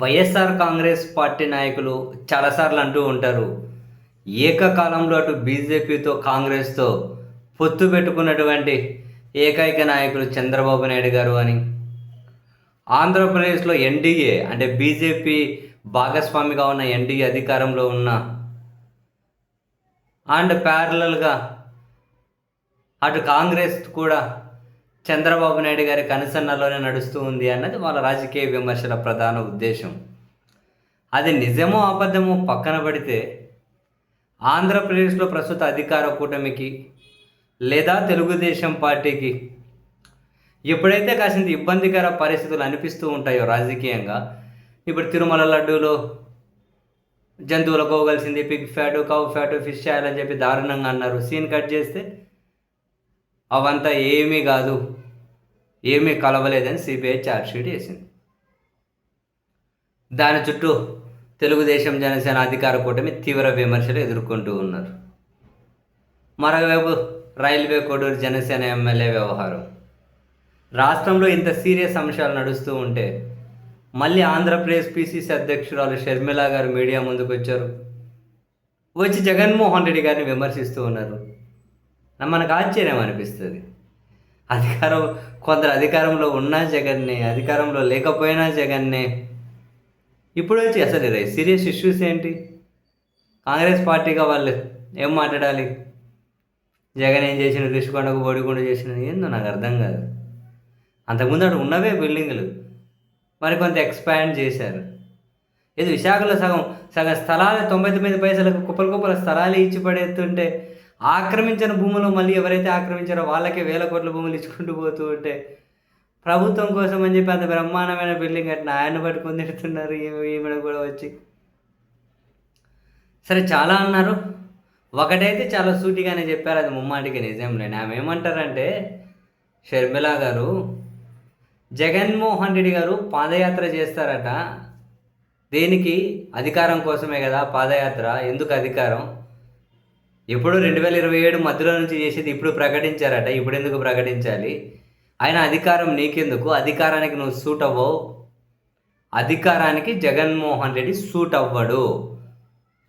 YSR Congress party నాయకులు చాలాసార్లు అంటూ ఉంటారు. ఏకకాలంలో అటు బీజేపీతో, కాంగ్రెస్‌తో పొత్తు పెట్టుకున్నటువంటి ఏకైక నాయకులు చంద్రబాబు నాయుడు గారు అని. ఆంధ్రప్రదేశ్‌లో ఎన్‌డీఏ అంటే బీజేపీ భాగస్వామిగా ఉన్న ఎన్‌డీఏ అధికారంలో ఉన్న అండ్ ప్యారలల్‌గా అటు కాంగ్రెస్ కూడా చంద్రబాబు నాయుడు గారి కనుసన్నల్లోనే నడుస్తూ ఉంది అన్నది వాళ్ళ రాజకీయ విమర్శల ప్రధాన ఉద్దేశం. అది నిజమో అబద్ధమో పక్కన పెడితే ఆంధ్రప్రదేశ్లో ప్రస్తుత అధికార కూటమికి లేదా తెలుగుదేశం పార్టీకి ఎప్పుడైతే కాసింత ఇబ్బందికర పరిస్థితులు అనిపిస్తూ ఉంటాయో రాజకీయంగా, ఇప్పుడు తిరుమల లడ్డూలో జంతువులకు కలిసింది Pig fat, cow fat, fish oil అని చెప్పి దారుణంగా అన్నారు. సీన్ కట్ చేస్తే అవంతా ఏమీ కాదు, ఏమీ కలవలేదని సిబిఐ ఛార్జ్షీట్ వేసింది. దాని చుట్టూ తెలుగుదేశం, జనసేన అధికార కూటమి తీవ్ర విమర్శలు ఎదుర్కొంటూ ఉన్నారు. మరోవైపు రైల్వే కోడూరు జనసేన ఎమ్మెల్యే వ్యవహారం. రాష్ట్రంలో ఇంత సీరియస్ అంశాలు నడుస్తూ ఉంటే మళ్ళీ ఆంధ్రప్రదేశ్ పిసిసి అధ్యక్షురాలు షర్మిల గారు మీడియా ముందుకు వచ్చారు. వచ్చి జగన్మోహన్ రెడ్డి గారిని విమర్శిస్తూ ఉన్నారు. మనకు ఆశ్చర్యం అనిపిస్తుంది. కొందరు అధికారంలో ఉన్నా జగన్నే, అధికారంలో లేకపోయినా జగన్నే. ఇప్పుడు వచ్చి అసలు సీరియస్ ఇష్యూస్ ఏంటి? కాంగ్రెస్ పార్టీగా వాళ్ళు ఏం మాట్లాడాలి? జగన్ ఏం చేసిన, ఋషికొండకు బోడికొండ చేసిన, ఏందో నాకు అర్థం కాదు. అంతకుముందు అటు ఉన్నవే బిల్డింగులు మరి కొంత ఎక్స్పాండ్ చేశారు. ఇది విశాఖలో సగం సగం స్థలాలు 99 పైసలకు కుప్పల స్థలాలు ఇచ్చి పడేస్తుంటే, ఆక్రమించిన భూములు మళ్ళీ ఎవరైతే ఆక్రమించారో వాళ్ళకే వేల కోట్ల భూములు ఇచ్చుకుంటూ పోతూ ఉంటే, ప్రభుత్వం కోసం అని చెప్పి అంత బ్రహ్మాండమైన బిల్డింగ్ కట్టిన ఆయన పట్టుకొని తిడుతున్నారు. ఈమె కూడా వచ్చి సరే చాలా అన్నారు. ఒకటైతే చాలా సూటిగానే చెప్పారు, అది ముమ్మాటికి నిజంలేని. ఆమె ఏమంటారంటే, షర్మిల గారు, జగన్మోహన్ రెడ్డి గారు పాదయాత్ర చేస్తారట. దేనికి? అధికారం కోసమే కదా పాదయాత్ర. ఎందుకు అధికారం? ఎప్పుడు 2027 మధ్యలో నుంచి చేసేది ఇప్పుడు ప్రకటించారట. ఇప్పుడు ఎందుకు ప్రకటించాలి? ఆయన అధికారం నీకెందుకు? అధికారానికి నువ్వు సూట్ అవ్వవు. అధికారానికి జగన్మోహన్ రెడ్డి సూట్ అవ్వడు.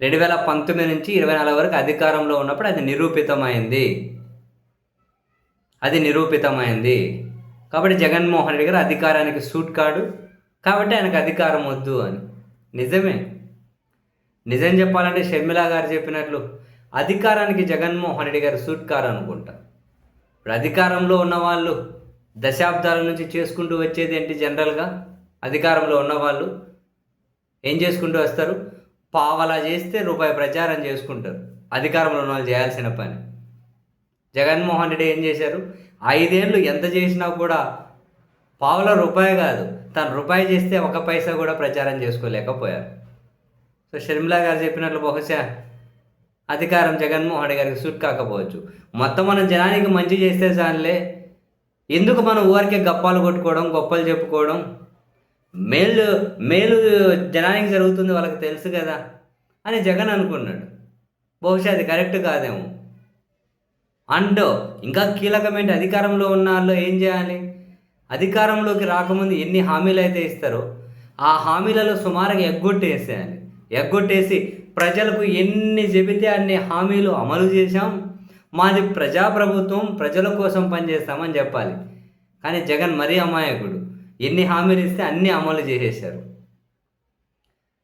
2019 నుంచి 24 వరకు అధికారంలో ఉన్నప్పుడు అది నిరూపితమైంది. కాబట్టి జగన్మోహన్ రెడ్డి గారు అధికారానికి సూట్ కాడు, కాబట్టి ఆయనకు అధికారం వద్దు అని. నిజమే. నిజం చెప్పాలంటే షర్మిల గారు చెప్పినట్లు అధికారానికి జగన్మోహన్ రెడ్డి గారు సూట్ కారు అనుకుంటా. ఇప్పుడు అధికారంలో ఉన్నవాళ్ళు దశాబ్దాల నుంచి చేసుకుంటూ వచ్చేది ఏంటి? జనరల్గా అధికారంలో ఉన్నవాళ్ళు ఏం చేసుకుంటూ వస్తారు? పావలా చేస్తే రూపాయి ప్రచారం చేసుకుంటారు. అధికారంలో ఉన్న వాళ్ళు చేయాల్సిన పని. జగన్మోహన్ రెడ్డి ఏం చేశారు? 5 ఏళ్ళు ఎంత చేసినా కూడా పావలా రూపాయి కాదు, తను రూపాయి చేస్తే 1 పైసా కూడా ప్రచారం చేసుకోలేకపోయారు. సో షర్మిల గారు చెప్పినట్లు బహుశా అధికారం జగన్మోహన్ రెడ్డి గారికి సూట్ కాకపోవచ్చు. మొత్తం మనం జనానికి మంచి చేస్తే చాలే, ఎందుకు మనం ఊరికే గప్పాలు కొట్టుకోవడం, గొప్పలు చెప్పుకోవడం? మేలు జనానికి జరుగుతుంది, వాళ్ళకి తెలుసు కదా అని జగన్ అనుకున్నాడు. బహుశా అది కరెక్ట్ కాదేమో. అండ్ ఇంకా కీలకమైన, అధికారంలో ఉన్న వాళ్ళు ఏం చేయాలి? అధికారంలోకి రాకముందు ఎన్ని హామీలు అయితే ఇస్తారో ఆ హామీలలో సుమారుగా ఎగ్గొట్టేసేయాలి. ఎగ్గొట్టేసి ప్రజలకు ఎన్ని చెబితే అన్ని హామీలు అమలు చేశాం, మాది ప్రజాప్రభుత్వం, ప్రజల కోసం పనిచేస్తామని చెప్పాలి. కానీ జగన్ మరీ అమాయకుడు. ఎన్ని హామీలు ఇస్తే అన్నీ అమలు చేసేశారు.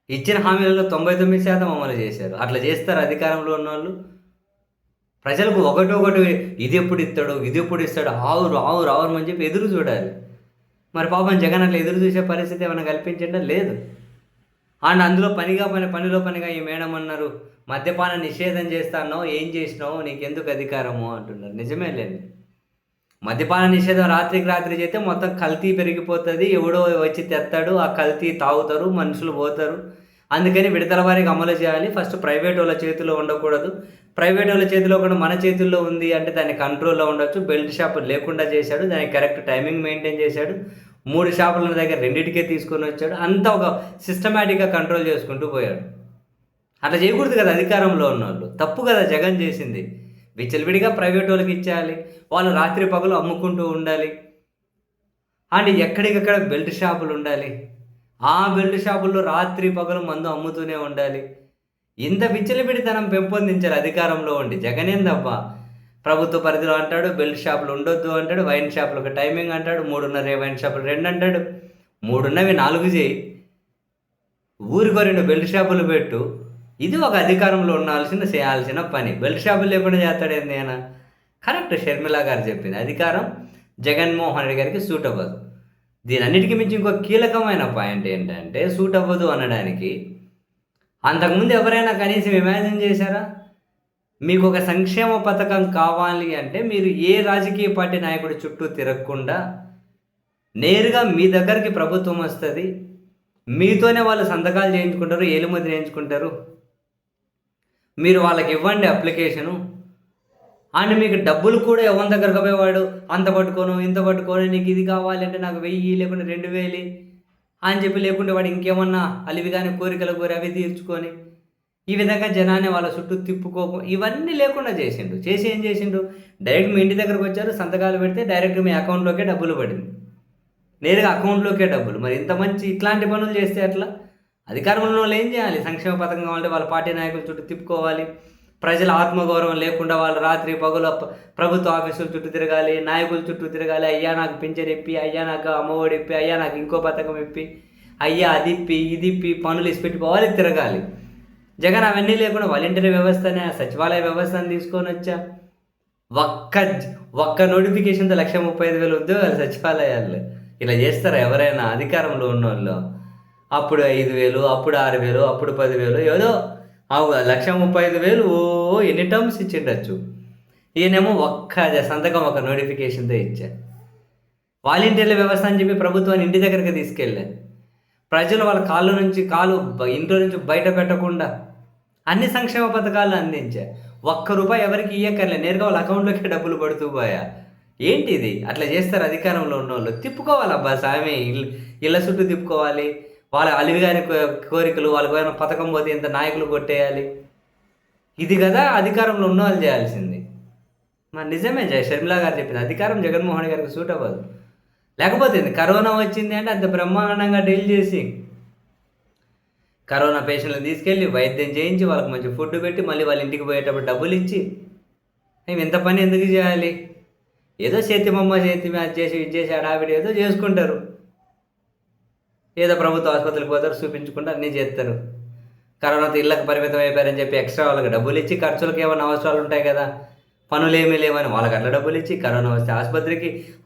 ఇచ్చిన హామీలలో 99% అమలు చేశారు. అట్లా చేస్తారు అధికారంలో ఉన్న వాళ్ళు. ప్రజలకు ఒకటొకటి ఇది ఎప్పుడు ఇస్తాడు, ఆవురు అని చెప్పి ఎదురు చూడాలి. మరి పాపం జగన్ అట్లా ఎదురు చూసే పరిస్థితి ఏమైనా కల్పించడం లేదు. అండ్ అందులో పనిలో పనిగా ఈ మేడం అన్నారు, మద్యపాన నిషేధం చేస్తానో ఏం చేసినావు, నీకెందుకు అధికారము అంటున్నారు. నిజమే లేదు. మద్యపాన నిషేధం రాత్రికి రాత్రి చేస్తే మొత్తం కల్తీ పెరిగిపోతుంది. ఎవడో వచ్చి తెస్తాడు, ఆ కల్తీ తాగుతారు, మనుషులు పోతారు. అందుకని విడతల వారికి అమలు చేయాలి. ఫస్ట్ ప్రైవేట్ వాళ్ళ చేతిలో ఉండకూడదు. ప్రైవేట్ వాళ్ళ చేతిలో కూడా మన చేతుల్లో ఉంది అంటే దాన్ని కంట్రోల్లో ఉండొచ్చు. బెల్ట్ షాప్ లేకుండా చేశాడు, దానికి కరెక్ట్ టైమింగ్ మెయింటైన్ చేశాడు. 3 షాపుల దగ్గర 2టికే తీసుకొని వచ్చాడు. అంతా ఒక సిస్టమేటిక్గా కంట్రోల్ చేసుకుంటూ పోయాడు. అట్లా చేయకూడదు కదా అధికారంలో ఉన్నవాళ్ళు. తప్పు కదా జగన్ చేసింది. విచ్చలవిడిగా ప్రైవేట్ వాళ్ళకి ఇచ్చేయాలి, వాళ్ళు రాత్రి పగలు అమ్ముకుంటూ ఉండాలి. అండ్ ఎక్కడికక్కడ బెల్ట్ షాపులు ఉండాలి. ఆ బెల్ట్ షాపుల్లో రాత్రి పగలు మందు అమ్ముతూనే ఉండాలి. ఇంత విచ్చలవిడితనం పెంపొందించారు అధికారంలో ఉండి. జగనేందబ్బా ప్రభుత్వ పరిధిలో అంటాడు, బెల్ట్ షాపులు ఉండొద్దు అంటాడు, వైన్ షాపులకు టైమింగ్ అంటాడు, 3:30 వైన్ షాపులు 2 అంటాడు, 3 ఉన్నవి 4 చేయి, ఊరికో 2 బెల్ట్ షాపులు పెట్టు. ఇది ఒక అధికారంలో చేయాల్సిన పని. బెల్ట్ షాపులు లేకుండా చేస్తాడేంది ఆయన? కరెక్ట్ షర్మిల గారు చెప్పింది. అధికారం జగన్మోహన్ రెడ్డి గారికి సూట్ అవ్వదు. దీనన్నిటికీ మించి ఇంకో కీలకమైన పాయింట్ ఏంటంటే, సూట్ అవ్వదు అనడానికి అంతకుముందు ఎవరైనా కనీసం ఇమాజిన్ చేశారా? మీకు ఒక సంక్షేమ పథకం కావాలి అంటే మీరు ఏ రాజకీయ పార్టీ నాయకుడి చుట్టూ తిరగకుండా నేరుగా మీ దగ్గరికి ప్రభుత్వం వస్తుంది, మీతోనే వాళ్ళు సంతకాలు చేయించుకుంటారు, ఏలుముద్ర చేయించుకుంటారు, మీరు వాళ్ళకి ఇవ్వండి అప్లికేషను అండ్ మీకు డబ్బులు కూడా ఎవరి దగ్గరకు పోయేవాడు అంత పట్టుకోను ఇంత పట్టుకోను, నీకు ఇది కావాలంటే నాకు 1000 లేకుంటే 2000 అని చెప్పి, లేకుంటే వాడు ఇంకేమన్నా అలివి కానీ కోరికలు కోరి అవి తీర్చుకొని ఈ విధంగా జనాన్ని వాళ్ళ చుట్టూ తిప్పుకోకు, ఇవన్నీ లేకుండా చేసిండు. ఏం చేసిండు? డైరెక్ట్ మీ ఇంటి దగ్గరకు వచ్చారు, సంతకాలు పెడితే డైరెక్ట్ మీ అకౌంట్లోకే డబ్బులు పడింది, నేరుగా అకౌంట్లోకే డబ్బులు. మరి ఇంత మంచి ఇట్లాంటి పనులు చేస్తే అట్లా అధికారంలో వాళ్ళు ఏం చేయాలి? సంక్షేమ పథకం కావాలంటే వాళ్ళ పార్టీ నాయకుల చుట్టూ తిప్పుకోవాలి, ప్రజల ఆత్మగౌరవం లేకుండా వాళ్ళు రాత్రి పగులు ప్రభుత్వ ఆఫీసుల చుట్టూ తిరగాలి, నాయకుల చుట్టూ తిరగాలి, అయ్యా నాకు పింఛన్ ఇప్పి, అయ్యా నాకు అమ్మఒడి ఇప్పి, అయ్యా నాకు ఇంకో పథకం ఇప్పి, అయ్యా అది ఇప్పి ఇది ఇప్పి పనులు ఇసి పెట్టుకోవాలి, తిరగాలి. జగన్ అవన్నీ లేకుండా వాలంటీర్ వ్యవస్థనే సచివాలయ వ్యవస్థను తీసుకొని వచ్చా. ఒక్క నోటిఫికేషన్తో 1,35,000 ఉద్యోగాలు సచివాలయాల్లో. ఇలా చేస్తారా ఎవరైనా అధికారంలో ఉన్నోళ్ళు? అప్పుడు 5,000, అప్పుడు 6,000, అప్పుడు 10,000, ఏదో 1,35,000 ఎన్ని టర్మ్స్ ఇచ్చిండొచ్చు. ఈయనేమో సంతకం ఒక నోటిఫికేషన్తో ఇచ్చా. వాలంటీర్ల వ్యవస్థ అని చెప్పి ప్రభుత్వాన్ని ఇంటి దగ్గరికి తీసుకెళ్ళారు. ప్రజలు వాళ్ళ ఇంట్లో నుంచి బయట పెట్టకుండా అన్ని సంక్షేమ పథకాలు అందించారు. ₹1 ఎవరికి ఇయ్యక్కర్లే, నేరుగా వాళ్ళ అకౌంట్లోకి డబ్బులు పడుతూ పోయా. ఏంటిది? అట్లా చేస్తారు అధికారంలో ఉన్నోళ్ళు. తిప్పుకోవాలబ్బా సామి, ఇళ్ళ చుట్టూ తిప్పుకోవాలి, వాళ్ళ అలివిగాని కోరికలు, వాళ్ళకి ఏమైనా పథకం పోతే ఇంత నాయకులు కొట్టేయాలి. ఇది కదా అధికారంలో ఉన్న వాళ్ళు చేయాల్సింది. మరి నిజమే షర్మిల గారు చెప్పింది, అధికారం జగన్మోహన్ గారికి సూట్ అవ్వదు. లేకపోతే కరోనా వచ్చింది అంటే అంత బ్రహ్మాండంగా డీల్ చేసి కరోనా పేషెంట్లను తీసుకెళ్ళి వైద్యం చేయించి వాళ్ళకి మంచి ఫుడ్ పెట్టి మళ్ళీ వాళ్ళ ఇంటికి పోయేటప్పుడు డబ్బులు ఇచ్చి, మేము ఇంత పని ఎందుకు చేయాలి? ఏదో చేతి మ్యాచ్ చేసి ఇది చేసి అడావిడి ఏదో చేసుకుంటారు, ఏదో ప్రభుత్వ ఆసుపత్రికి పోతారు, చూపించుకుంటూ అన్నీ చేస్తారు. కరోనాతో ఇళ్ళకి పరిమితం అయిపోయారని చెప్పి ఎక్స్ట్రా వాళ్ళకి డబ్బులు ఇచ్చి, ఖర్చులకు ఏమైనా అవసరాలు ఉంటాయి కదా, పనులు ఏమీ లేవని వాళ్ళకి అట్లా డబ్బులు ఇచ్చి, కరోనా వస్తే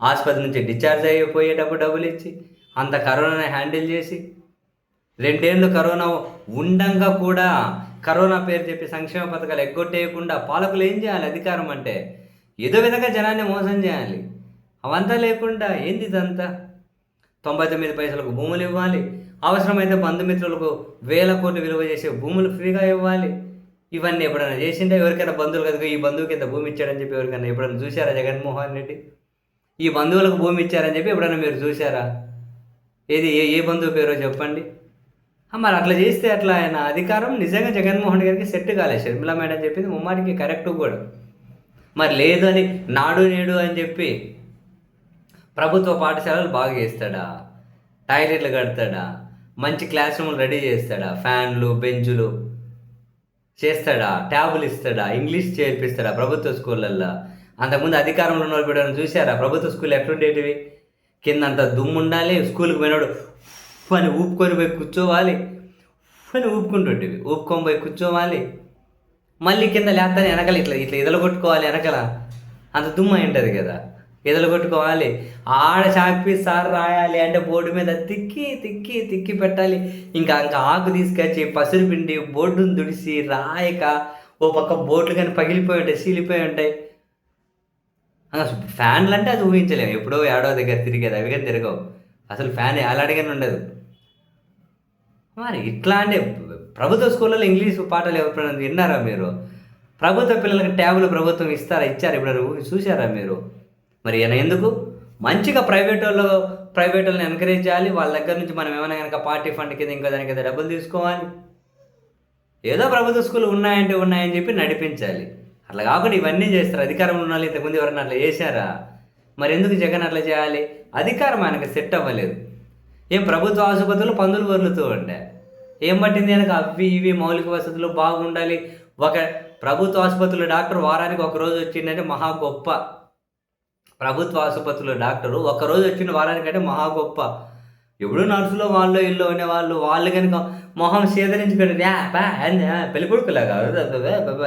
ఆసుపత్రి నుంచి డిశ్చార్జ్ అయిపోయేటప్పుడు డబ్బులు ఇచ్చి, అంత కరోనాని హ్యాండిల్ చేసి 2 ఏళ్ళు కరోనా ఉండంగా కూడా కరోనా పేరు చెప్పి సంక్షేమ పథకాలు ఎగ్గొట్టేయకుండా పాలకులు ఏం చేయాలి? అధికారం అంటే ఏదో విధంగా జనాన్ని మోసం చేయాలి. అవంతా లేకుండా ఏంది ఇదంతా? 99 పైసలకు భూములు ఇవ్వాలి, అవసరమైతే బంధుమిత్రులకు 1000 కోట్లు విలువ చేసే భూములు ఫ్రీగా ఇవ్వాలి. ఇవన్నీ ఎప్పుడైనా చేసిండే? ఎవరికైనా బంధువులు కదా ఈ బంధువుకి ఇంత భూమి ఇచ్చాడని చెప్పి ఎవరికైనా ఎప్పుడైనా చూశారా జగన్మోహన్ రెడ్డి? ఈ బంధువులకు భూమి ఇచ్చారని చెప్పి ఎప్పుడైనా మీరు చూశారా? ఏది ఏ బంధువు పేరో చెప్పండి. మరి అట్లా చేస్తే అట్లా ఆయన అధికారం నిజంగా జగన్మోహన్ గారికి సెట్ కాలేదు. షర్మిల మేడం చెప్పింది ముమ్మాటికి కరెక్ట్ కూడా. మరి లేదు అని నాడు నేడు అని చెప్పి ప్రభుత్వ పాఠశాలలు బాగా చేస్తాడా? టాయిలెట్లు కడతాడా? మంచి క్లాస్ రూములు రెడీ చేస్తాడా? ఫ్యాన్లు బెంచులు చేస్తాడా? ట్యాబులు ఇస్తాడా? ఇంగ్లీష్ చేర్పిస్తాడా ప్రభుత్వ స్కూళ్ళల్లో? అంతకుముందు అధికారంలో ఉన్న వాళ్ళు చూశారా? ప్రభుత్వ స్కూల్ ఎట్లుండేటివి? కింద అంత దుమ్ము ఉండాలి, స్కూల్కి పోయినాడు అని ఊపుకొని పోయి కూర్చోవాలి, ఊపుకుంటుంటేవి ఊపుకొని పోయి కూర్చోవాలి, మళ్ళీ కింద లేస్తానే వెనకాల ఇట్లా ఎదలగొట్టుకోవాలి, వెనకాల అంత దుమ్ము అయి ఉంటుంది కదా, ఎదలగొట్టుకోవాలి. ఆడ చాపి సార్ రాయాలి అంటే బోర్డు మీద తిక్కి తిక్కి తిక్కి పెట్టాలి. ఇంకా ఆకు తీసుకొచ్చి పసురు పిండి బోర్డును దుడిసి రాయక ఓ పక్క బోర్డులు కానీ పగిలిపోయి ఉంటాయి, సీలిపోయి ఉంటాయి. ఫ్యాన్లు అంటే అది ఊహించలేము, ఎప్పుడో ఏడో దగ్గర తిరిగేది, అవి కానీ తిరగవు, అసలు ఫ్యాన్ అలాంటిగానే ఉండదు. మరి ఇట్లా అంటే ప్రభుత్వ స్కూళ్ళలో ఇంగ్లీష్ పాఠాలు ఎవరైనా విన్నారా మీరు? ప్రభుత్వ పిల్లలకి ట్యాబులు ప్రభుత్వం ఇచ్చారు ఎప్పుడైనా చూసారా మీరు? మరి ఈయన ఎందుకు మంచిగా ప్రైవేట్ వాళ్ళని ఎంకరేజ్ చేయాలి, వాళ్ళ దగ్గర నుంచి మనం ఏమైనా కనుక పార్టీ ఫండ్ కింద ఇంకో దాని కింద డబ్బులు తీసుకోవాలి, ఏదో ప్రభుత్వ స్కూల్ ఉన్నాయని చెప్పి నడిపించాలి. అట్లా కాకుండా ఇవన్నీ చేస్తారు అధికారంలో ఉన్న వాళ్ళు. ఇంతకుముందు ఎవరైనా అట్లా చేశారా? మరి ఎందుకు జగన్ అట్లా చేయాలి? అధికారం ఆయనకు సెట్ అవ్వలేదు. ఏం ప్రభుత్వ ఆసుపత్రులు పందులు పొర్లుతూ ఉండే. ఏం పట్టింది ఆయనకు అవి ఇవి మౌలిక వసతులు బాగుండాలి. ఒక ప్రభుత్వ ఆసుపత్రుల డాక్టర్ వారానికి ఒకరోజు వచ్చిండంటే మహా గొప్ప. ప్రభుత్వ ఆసుపత్రుల డాక్టరు ఒకరోజు వచ్చిన వారానికంటే మహా గొప్ప. ఎప్పుడూ నర్సులో వాళ్ళు ఇల్లు అనేవాళ్ళు వాళ్ళు కనుక మొహం సేదరించుకొని పెళ్లి కొడుకులాగా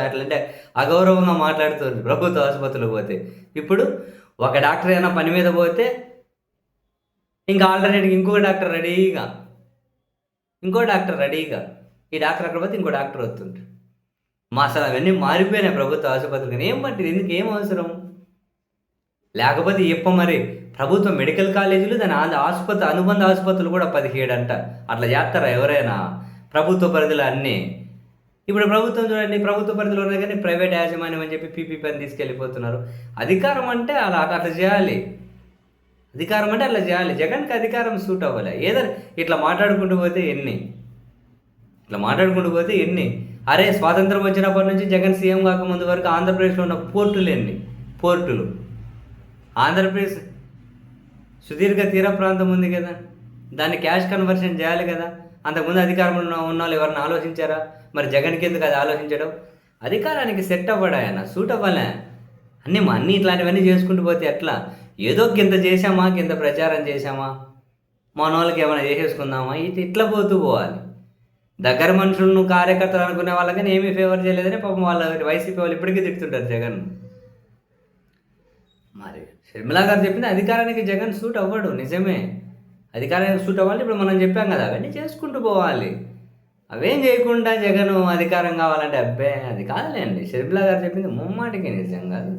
అట్లంటే అగౌరవంగా మాట్లాడుతుంది ప్రభుత్వ ఆసుపత్రులకు పోతే. ఇప్పుడు ఒక డాక్టర్ ఏమైనా పని మీద పోతే ఇంకా ఆల్టర్నేట్గా ఇంకో డాక్టర్ రెడీగా ఈ డాక్టర్ అక్కడ పోతే ఇంకో డాక్టర్ వస్తుంటారు. అసలు అవన్నీ మారిపోయినాయి ప్రభుత్వ ఆసుపత్రులు. ఏం పట్టింది, ఎందుకు ఏం అవసరం? లేకపోతే మరి ప్రభుత్వ మెడికల్ కాలేజీలు దాని అనుబంధ ఆసుపత్రులు కూడా 17 అంట. అట్లా చేస్తారా ఎవరైనా? ప్రభుత్వ పరిధిలో అన్నీ. ఇప్పుడు ప్రభుత్వం చూడండి, ప్రభుత్వ పరిధిలో ఉన్నాయి కానీ ప్రైవేట్ యాజమాన్యం అని చెప్పి పీపీపీ అని తీసుకెళ్ళిపోతున్నారు. అధికారం అంటే అట్లా చేయాలి. జగన్కి అధికారం సూట్ అవ్వాలి. ఇట్లా మాట్లాడుకుంటూ పోతే ఎన్ని అరే స్వాతంత్రం వచ్చినప్పటి నుంచి జగన్ సీఎం కాకముందు వరకు ఆంధ్రప్రదేశ్లో ఉన్న పోర్టులు ఆంధ్రప్రదేశ్ సుదీర్ఘ తీర ప్రాంతం ఉంది కదా, దాన్ని క్యాష్ కన్వర్షన్ చేయాలి కదా. అంతకుముందు అధికారంలో ఉన్న వాళ్ళు ఎవరిని ఆలోచించారా? మరి జగన్కి ఎందుకు అది ఆలోచించడం? అధికారానికి సెట్ అవ్వడా ఆయన, సూట్ అవ్వాలా? అన్నీ ఇట్లాంటివన్నీ చేసుకుంటూ పోతే ఎట్లా? ఏదో కింద చేసామా, కింద ప్రచారం చేసామా, మన వాళ్ళకి ఏమైనా చేసేసుకుందామా, ఇట్లా పోవాలి. దగ్గర మనుషులను కార్యకర్తలు అనుకునే వాళ్ళకని ఏమీ ఫేవర్ చేయలేదని పాపం వాళ్ళ వైసీపీ వాళ్ళు ఇప్పటికీ తిడుతుంటారు జగన్. మరి షర్మిలా గారు చెప్పింది అధికారానికి జగన్ సూట్ అవ్వడు, నిజమే. అధికారానికి సూట్ అవ్వాలి. ఇప్పుడు మనం చెప్పాం కదా, అవన్నీ చేసుకుంటూ పోవాలి. అవేం చేయకుండా జగన్ అధికారం కావాలంటే అది కాదులేండి. షర్మిలా గారు చెప్పింది ముమ్మాటికి నిజం కాదు.